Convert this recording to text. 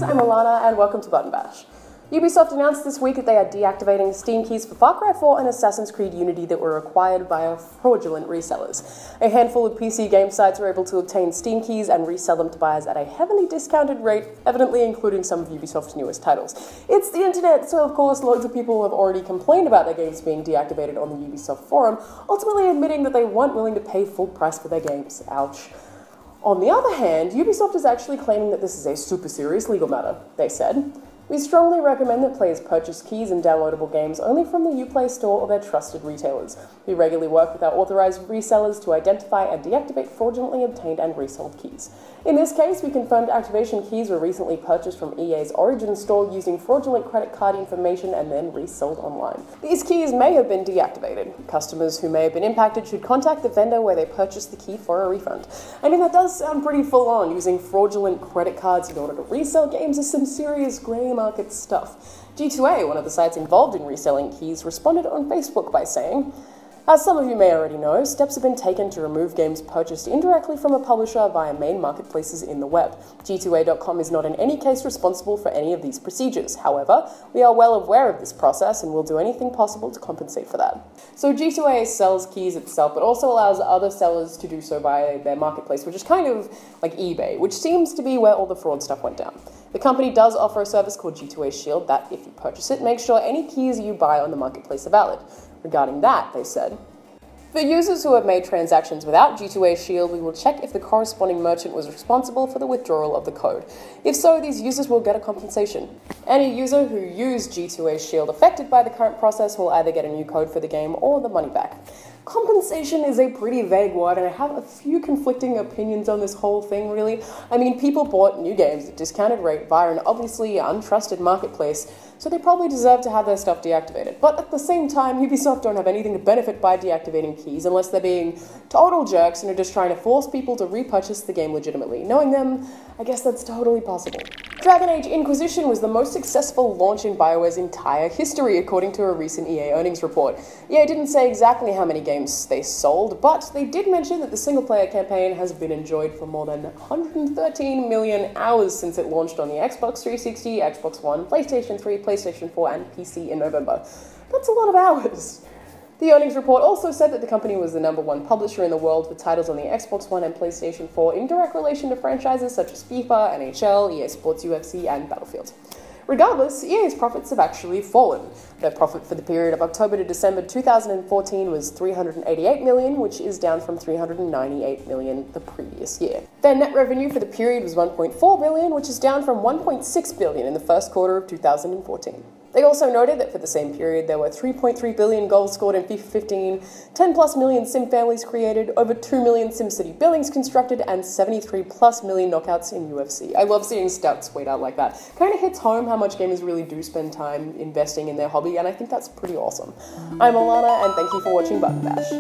guys, I'm Alana and welcome to Button Bash. Ubisoft announced this week that they are deactivating Steam keys for Far Cry 4 and Assassin's Creed Unity that were acquired via fraudulent resellers. A handful of PC game sites were able to obtain Steam keys and resell them to buyers at a heavily discounted rate, evidently including some of Ubisoft's newest titles. It's the internet, so of course loads of people have already complained about their games being deactivated on the Ubisoft forum, ultimately admitting that they weren't willing to pay full price for their games. Ouch. On the other hand, Ubisoft is actually claiming that this is a super serious legal matter. They said, "We strongly recommend that players purchase keys and downloadable games only from the Uplay store or their trusted retailers. We regularly work with our authorized resellers to identify and deactivate fraudulently obtained and resold keys. In this case, we confirmed activation keys were recently purchased from EA's Origin store using fraudulent credit card information and then resold online. These keys may have been deactivated. Customers who may have been impacted should contact the vendor where they purchased the key for a refund." I mean, that does sound pretty full on. Using fraudulent credit cards in order to resell games is some serious grey market stuff. G2A, one of the sites involved in reselling keys, responded on Facebook by saying, "As some of you may already know, steps have been taken to remove games purchased indirectly from a publisher via main marketplaces in the web. G2A.com is not in any case responsible for any of these procedures. However, we are well aware of this process and will do anything possible to compensate for that." So G2A sells keys itself, but also allows other sellers to do so via their marketplace, which is kind of like eBay, which seems to be where all the fraud stuff went down. The company does offer a service called G2A Shield that, if you purchase it, makes sure any keys you buy on the marketplace are valid. Regarding that, they said, "For users who have made transactions without G2A Shield, we will check if the corresponding merchant was responsible for the withdrawal of the code. If so, these users will get a compensation. Any user who used G2A Shield affected by the current process will either get a new code for the game or the money back." Compensation is a pretty vague word, and I have a few conflicting opinions on this whole thing, really. I mean, people bought new games at a discounted rate via an obviously untrusted marketplace, so they probably deserve to have their stuff deactivated. But at the same time, Ubisoft don't have anything to benefit by deactivating keys unless they're being total jerks and are just trying to force people to repurchase the game legitimately. Knowing them, I guess that's totally possible. Dragon Age Inquisition was the most successful launch in BioWare's entire history, according to a recent EA earnings report. EA didn't say exactly how many games they sold, but they did mention that the single-player campaign has been enjoyed for more than 113 million hours since it launched on the Xbox 360, Xbox One, PlayStation 3, PlayStation 4, and PC in November. That's a lot of hours. The earnings report also said that the company was the #1 publisher in the world for titles on the Xbox One and PlayStation 4 in direct relation to franchises such as FIFA, NHL, EA Sports UFC, and Battlefield. Regardless, EA's profits have actually fallen. Their profit for the period of October to December 2014 was $388 million, which is down from $398 million the previous year. Their net revenue for the period was $1.4 billion, which is down from $1.6 billion in the first quarter of 2014. They also noted that for the same period, there were 3.3 billion goals scored in FIFA 15, 10+ million sim families created, over 2 million SimCity buildings constructed, and 73+ million knockouts in UFC. I love seeing stats weighed out like that. Kind of hits home how much gamers really do spend time investing in their hobby, and I think that's pretty awesome. I'm Alana, and thank you for watching Button Bash.